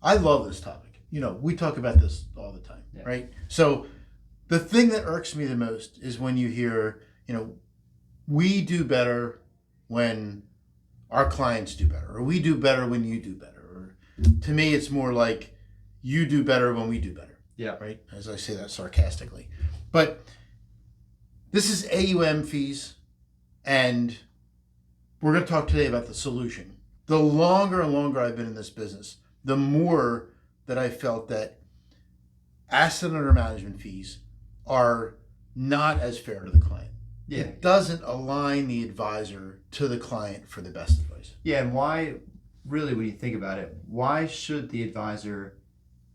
I love this topic. We talk about this all the time, right? So the thing that irks me the most is when you hear, we do better when our clients do better, or we do better when you do better. Or to me, it's more like you do better when we do better. Yeah. Right? As I say that sarcastically. But this is AUM fees, and we're going to talk today about the solution. The longer and longer I've been in this business, the more that I felt that asset under management fees are not as fair to the client. Yeah. It doesn't align the advisor to the client for the best advice. Yeah, and why, really, when you think about it, why should the advisor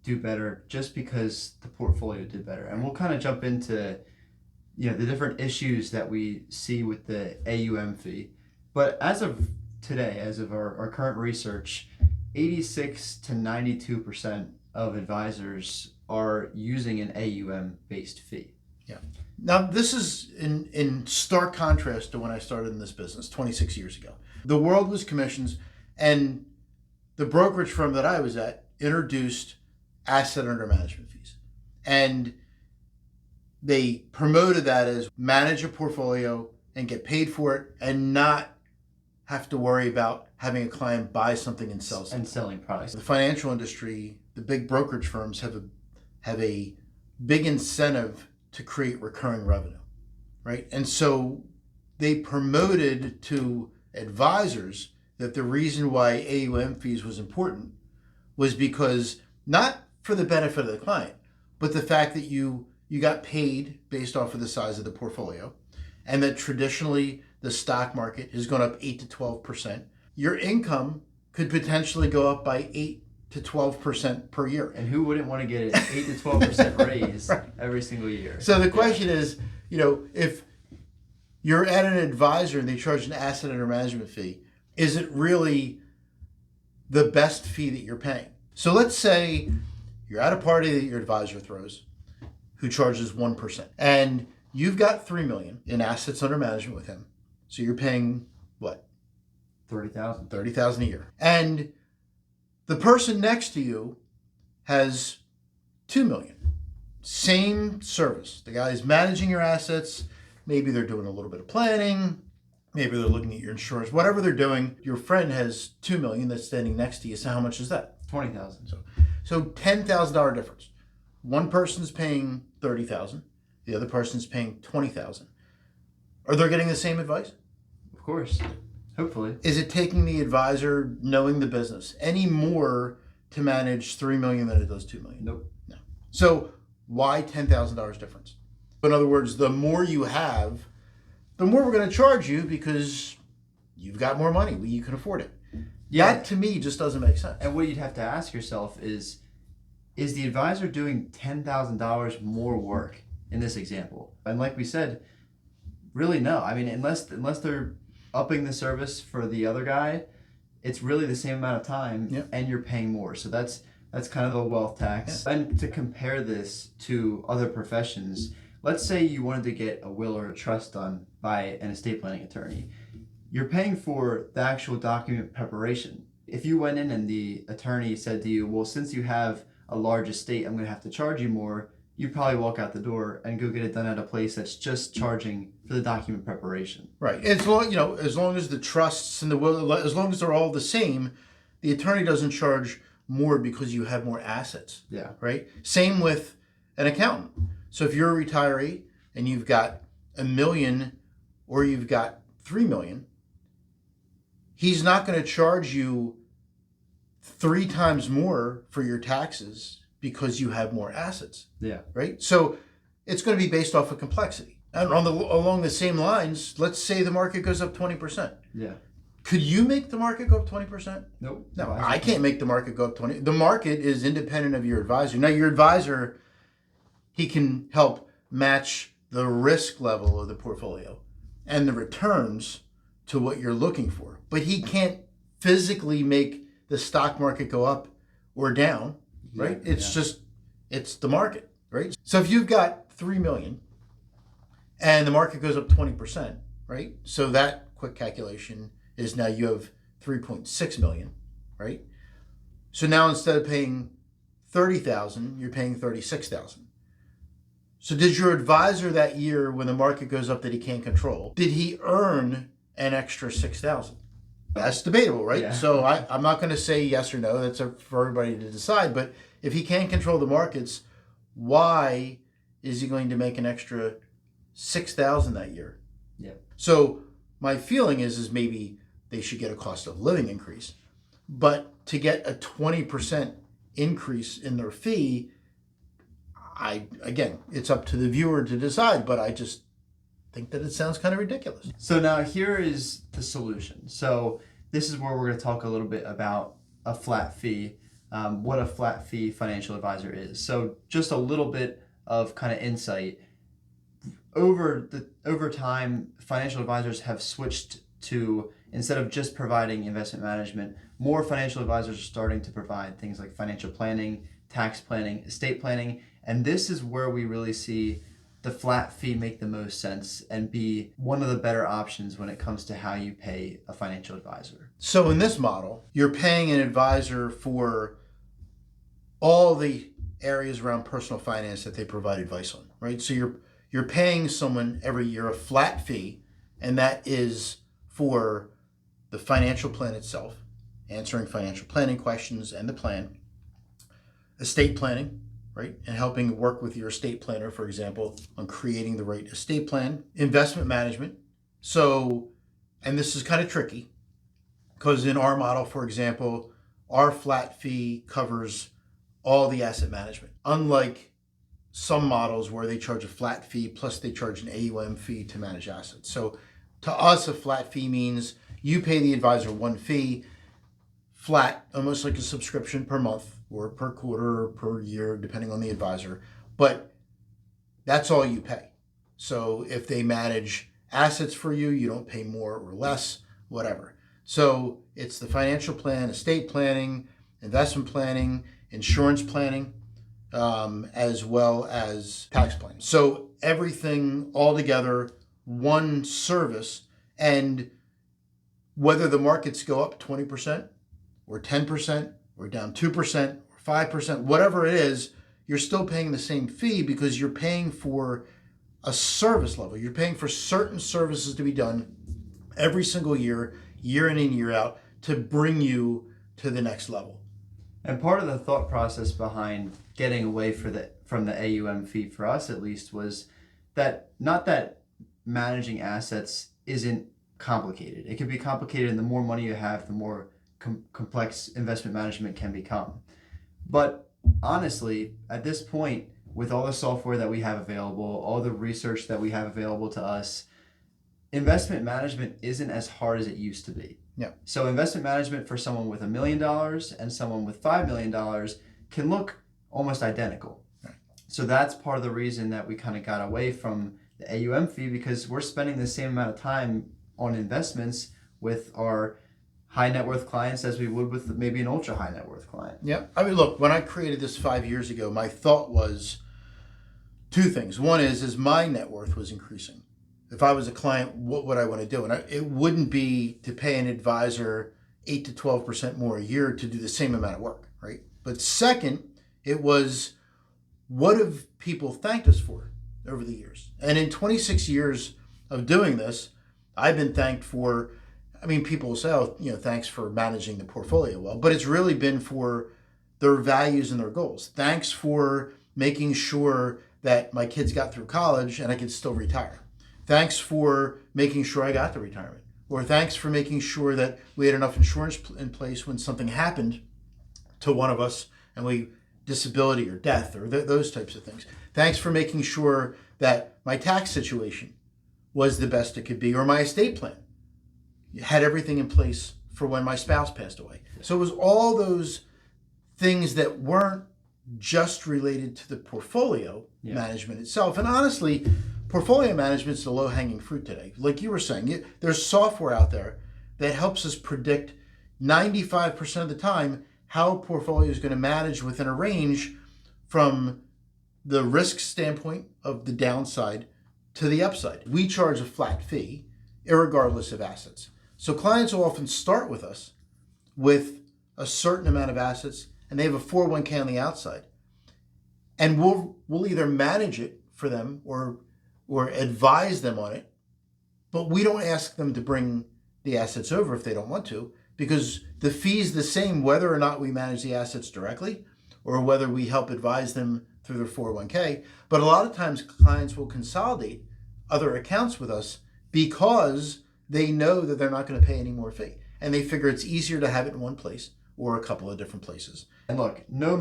do better just because the portfolio did better? And we'll kind of jump into, the different issues that we see with the AUM fee. But as of today, as of our current research, 86 to 92% of advisors are using an AUM-based fee. Yeah. Now, this is in stark contrast to when I started in this business 26 years ago. The world was commissions, and the brokerage firm that I was at introduced asset under management fees. And they promoted that as manage a portfolio and get paid for it and not have to worry about having a client buy something and sell something. And selling products. The financial industry, the big brokerage firms have a big incentive to create recurring revenue, right? And so they promoted to advisors that the reason why AUM fees was important was because not for the benefit of the client, but the fact that you got paid based off of the size of the portfolio, and that traditionally the stock market has gone up 8 to 12%. Your income could potentially go up by 8 to 12% per year. And who wouldn't want to get an 8 to 12% raise right. every single year? So the question is, if you're at an advisor and they charge an asset under management fee, is it really the best fee that you're paying? So let's say you're at a party that your advisor throws who charges 1%, and you've got $3 million in assets under management with him. So you're paying what? $30,000. $30,000 a year. And the person next to you has $2 million. Same service. The guy's managing your assets. Maybe they're doing a little bit of planning. Maybe they're looking at your insurance. Whatever they're doing, your friend has $2 million that's standing next to you. So how much is that? $20,000. So $10,000 difference. One person's paying $30,000. The other person's paying $20,000. Are they getting the same advice? Of course. Hopefully. Is it taking the advisor knowing the business any more to manage $3 million than it does $2 million? Nope. No. So why $10,000 difference? In other words, the more you have, the more we're going to charge you because you've got more money. You can afford it. Yeah. That to me just doesn't make sense. And what you'd have to ask yourself is the advisor doing $10,000 more work in this example? And like we said, really no. I mean, unless they're upping the service for the other guy, it's really the same amount of time, and you're paying more. So that's kind of the wealth tax. Yeah. And to compare this to other professions, let's say you wanted to get a will or a trust done by an estate planning attorney. You're paying for the actual document preparation. If you went in and the attorney said to you, well, since you have a large estate, I'm going to have to charge you more, you probably walk out the door and go get it done at a place that's just charging for the document preparation. Right. As long as the trusts and the will, as long as they're all the same, the attorney doesn't charge more because you have more assets. Yeah. Right. Same with an accountant. So if you're a retiree and you've got $1 million or you've got $3 million, he's not going to charge you 3 times more for your taxes because you have more assets. Yeah. Right? So it's going to be based off of complexity. And along the same lines, let's say the market goes up 20%. Yeah. Could you make the market go up 20%? Nope. No, I can't make the market go up 20%. The market is independent of your advisor. Now, your advisor, he can help match the risk level of the portfolio and the returns to what you're looking for. But he can't physically make the stock market go up or down, right? It's the market, right? So if you've got $3 million and the market goes up 20%, right? So that quick calculation is now you have $3.6 million, right? So now instead of paying $30,000, you're paying $36,000. So did your advisor that year, when the market goes up that he can't control, did he earn an extra $6,000? That's debatable, right? Yeah. So I'm not going to say yes or no. That's for everybody to decide. But if he can't control the markets, why is he going to make an extra $6,000 that year? Yeah. So my feeling is maybe they should get a cost of living increase, but to get a 20% increase in their fee, again, it's up to the viewer to decide. But I just think that it sounds kind of ridiculous. So now here is the solution. So this is where we're going to talk a little bit about a flat fee, what a flat fee financial advisor is. So just a little bit of kind of insight. Over time, financial advisors have switched to, instead of just providing investment management, more financial advisors are starting to provide things like financial planning, tax planning, estate planning, and this is where we really see the flat fee make the most sense and be one of the better options when it comes to how you pay a financial advisor. So in this model, you're paying an advisor for all the areas around personal finance that they provide advice on, right? So you're paying someone every year a flat fee, and that is for the financial plan itself, answering financial planning questions and the plan, estate planning, right? And helping work with your estate planner, for example, on creating the right estate plan, investment management. So, and this is kind of tricky because in our model, for example, our flat fee covers all the asset management. Unlike some models where they charge a flat fee plus they charge an AUM fee to manage assets. So to us, a flat fee means you pay the advisor one fee, flat, almost like a subscription per month or per quarter or per year, depending on the advisor. But that's all you pay. So if they manage assets for you, you don't pay more or less, whatever. So it's the financial plan, estate planning, investment planning, insurance planning, as well as tax planning. So everything all together, one service, and whether the markets go up 20% or 10% or down 2% or 5%, whatever it is, you're still paying the same fee because you're paying for a service level. You're paying for certain services to be done every single year, year in and year out, to bring you to the next level. And part of the thought process behind getting away from the AUM fee, for us at least, was that not that managing assets isn't complicated. It can be complicated, and the more money you have, the more complex investment management can become. But honestly, at this point, with all the software that we have available, all the research that we have available to us, investment management isn't as hard as it used to be. Yeah. So investment management for someone with $1 million and someone with $5 million can look almost identical. Right. So that's part of the reason that we kind of got away from the AUM fee, because we're spending the same amount of time on investments with our high net worth clients as we would with maybe an ultra high net worth client. Yeah. I mean, look, when I created this 5 years ago, my thought was two things. One is my net worth was increasing. If I was a client, what would I want to do? And it wouldn't be to pay an advisor 8 to 12% more a year to do the same amount of work, right? But second, it was, what have people thanked us for over the years? And in 26 years of doing this, I've been thanked for, I mean, people will say, oh, thanks for managing the portfolio well, but it's really been for their values and their goals. Thanks for making sure that my kids got through college and I could still retire. Thanks for making sure I got to retirement. Or thanks for making sure that we had enough insurance in place when something happened to one of us and we disability or death or those types of things. Thanks for making sure that my tax situation was the best it could be, or my estate plan had everything in place for when my spouse passed away. So it was all those things that weren't just related to the portfolio management itself. And honestly, portfolio management is the low-hanging fruit today. Like you were saying, there's software out there that helps us predict 95% of the time how a portfolio is going to manage within a range from the risk standpoint of the downside to the upside. We charge a flat fee, irregardless of assets. So clients will often start with us with a certain amount of assets and they have a 401k on the outside, and we'll either manage it for them or advise them on it, but we don't ask them to bring the assets over if they don't want to, because the fee's the same whether or not we manage the assets directly or whether we help advise them through their 401k. But a lot of times clients will consolidate other accounts with us because they know that they're not going to pay any more fee, and they figure it's easier to have it in one place or a couple of different places. And look, no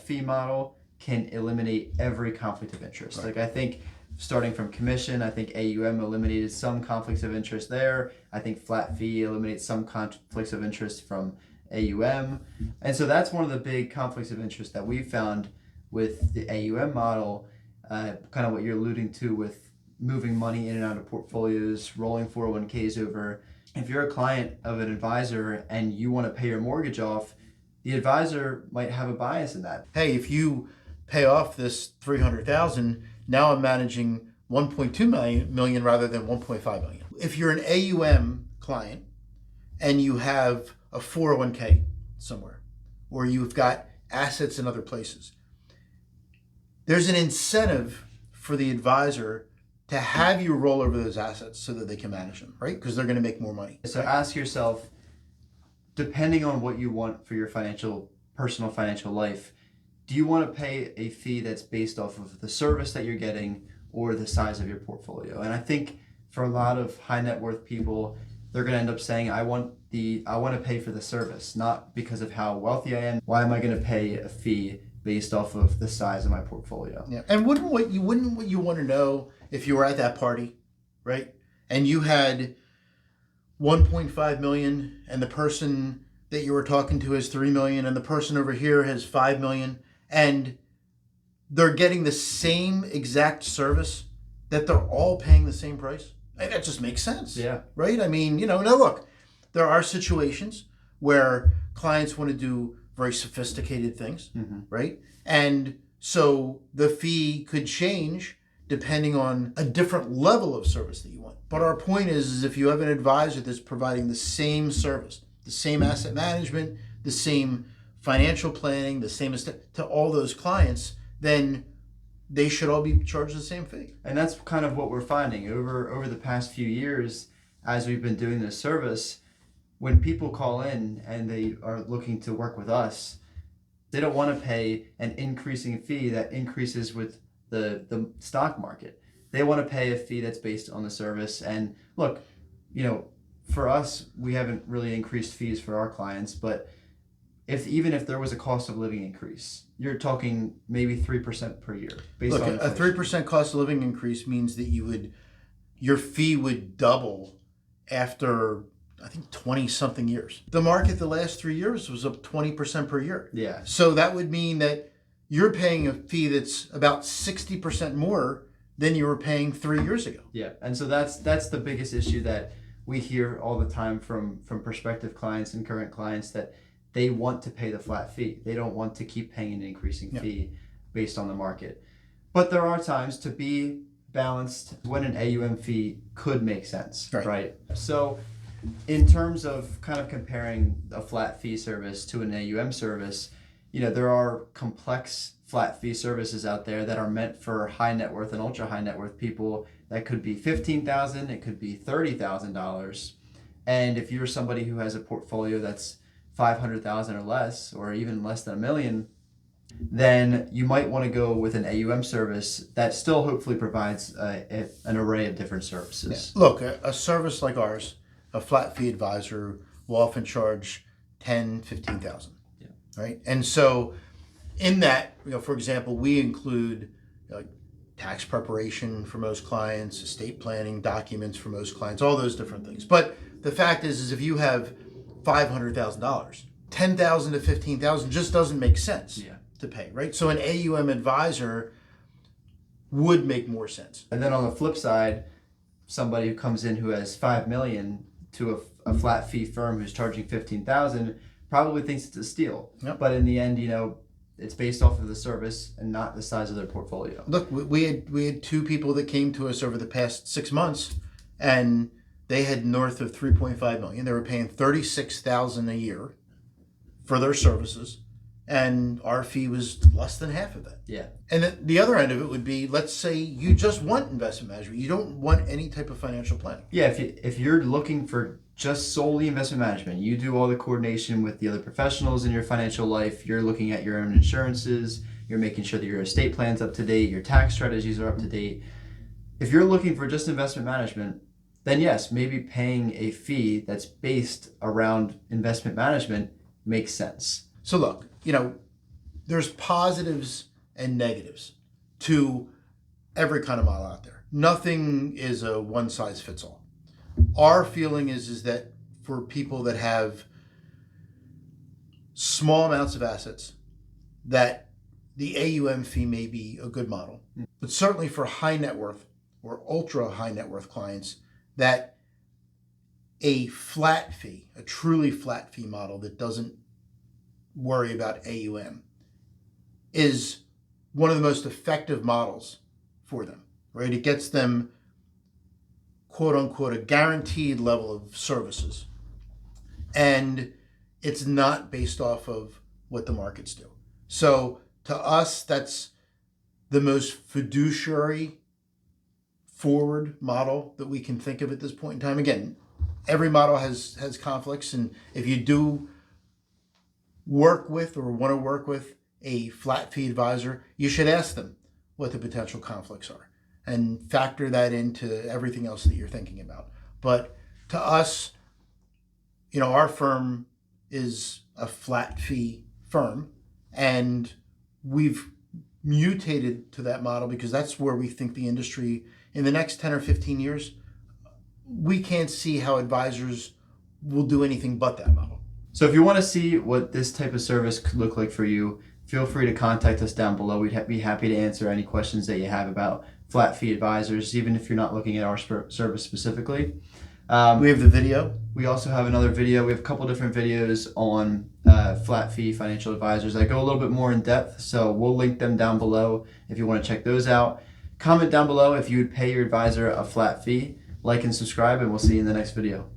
fee model can eliminate every conflict of interest. Right. Like I think starting from commission, I think AUM eliminated some conflicts of interest there. I think flat fee eliminates some conflicts of interest from AUM. And so that's one of the big conflicts of interest that we found with the AUM model, kind of what you're alluding to with moving money in and out of portfolios, rolling 401ks over. If you're a client of an advisor and you want to pay your mortgage off, the advisor might have a bias in that. Hey, if you pay off this $300,000, now I'm managing 1.2 million rather than 1.5 million. If you're an AUM client and you have a 401k somewhere, or you've got assets in other places, there's an incentive for the advisor to have you roll over those assets so that they can manage them, right? Because they're going to make more money. So ask yourself, depending on what you want for your personal financial life, do you want to pay a fee that's based off of the service that you're getting or the size of your portfolio? And I think for a lot of high net worth people, they're going to end up saying, I want to pay for the service, not because of how wealthy I am. Why am I going to pay a fee based off of the size of my portfolio? Yeah. And wouldn't what you want to know if you were at that party, right? And you had 1.5 million and the person that you were talking to has 3 million and the person over here has 5 million, and they're getting the same exact service, that they're all paying the same price? That just makes sense. Yeah. Right? I mean, now look, there are situations where clients want to do very sophisticated things, right? And so the fee could change depending on a different level of service that you want. But our point is if you have an advisor that's providing the same service, the same asset management, the same financial planning, the same to all those clients, then they should all be charged the same fee. And that's kind of what we're finding over the past few years as we've been doing this service. When people call in and they are looking to work with us, they don't want to pay an increasing fee that increases with the stock market. They want to pay a fee that's based on the service. And look, for us, we haven't really increased fees for our clients, but even if there was a cost of living increase, you're talking maybe 3% per year. Based on a 3% cost of living increase means that your fee would double after, I think, 20 something years. The market the last 3 years was up 20% per year. Yeah. So that would mean that you're paying a fee that's about 60% more than you were paying 3 years ago. Yeah. And so that's the biggest issue that we hear all the time from prospective clients and current clients, that they want to pay the flat fee. They don't want to keep paying an increasing fee based on the market. But there are times to be balanced when an AUM fee could make sense, right? So in terms of kind of comparing a flat fee service to an AUM service, there are complex flat fee services out there that are meant for high net worth and ultra high net worth people. That could be $15,000, it could be $30,000. And if you're somebody who has a portfolio that's 500,000 or less, or even less than $1 million, then you might want to go with an AUM service that still hopefully provides an array of different services. Yeah. Look, a service like ours, a flat fee advisor will often charge $10,000, $15,000. Yeah. Right? And so in that, for example, we include tax preparation for most clients, estate planning documents for most clients, all those different things. But the fact is if you have $500,000, $10,000 to $15,000 just doesn't make sense to pay, right? So an AUM advisor would make more sense. And then on the flip side, somebody who comes in who has 5 million to a flat fee firm who's charging 15,000 probably thinks it's a steal. Yep. But in the end, it's based off of the service and not the size of their portfolio. Look, we had two people that came to us over the past 6 months, and they had north of 3.5 million. They were paying $36,000 a year, for their services, and our fee was less than half of that. Yeah. And the other end of it would be, let's say you just want investment management. You don't want any type of financial planning. Yeah, if you're looking for just solely investment management, you do all the coordination with the other professionals in your financial life, you're looking at your own insurances, you're making sure that your estate plan's up to date, your tax strategies are up to date. If you're looking for just investment management, then yes, maybe paying a fee that's based around investment management makes sense. So look, there's positives and negatives to every kind of model out there. Nothing is a one size fits all. Our feeling is that for people that have small amounts of assets, that the AUM fee may be a good model. But certainly for high net worth or ultra high net worth clients, that a flat fee, a truly flat fee model that doesn't worry about AUM, is one of the most effective models for them, right? It gets them, quote unquote, a guaranteed level of services. And it's not based off of what the markets do. So to us, that's the most fiduciary forward model that we can think of at this point in time. Again, every model has conflicts, and if you do work with or want to work with a flat fee advisor, you should ask them what the potential conflicts are and factor that into everything else that you're thinking about. But to us, our firm is a flat fee firm, and we've mutated to that model because that's where we think the industry in the next 10 or 15 years, we can't see how advisors will do anything but that model. So if you want to see what this type of service could look like for you, feel free to contact us down below. We'd be happy to answer any questions that you have about flat fee advisors, even if you're not looking at our service specifically. We have the video. We also have another video. We have a couple different videos on flat fee financial advisors that go a little bit more in depth. So we'll link them down below if you want to check those out. Comment down below if you would pay your advisor a flat fee. Like and subscribe, and we'll see you in the next video.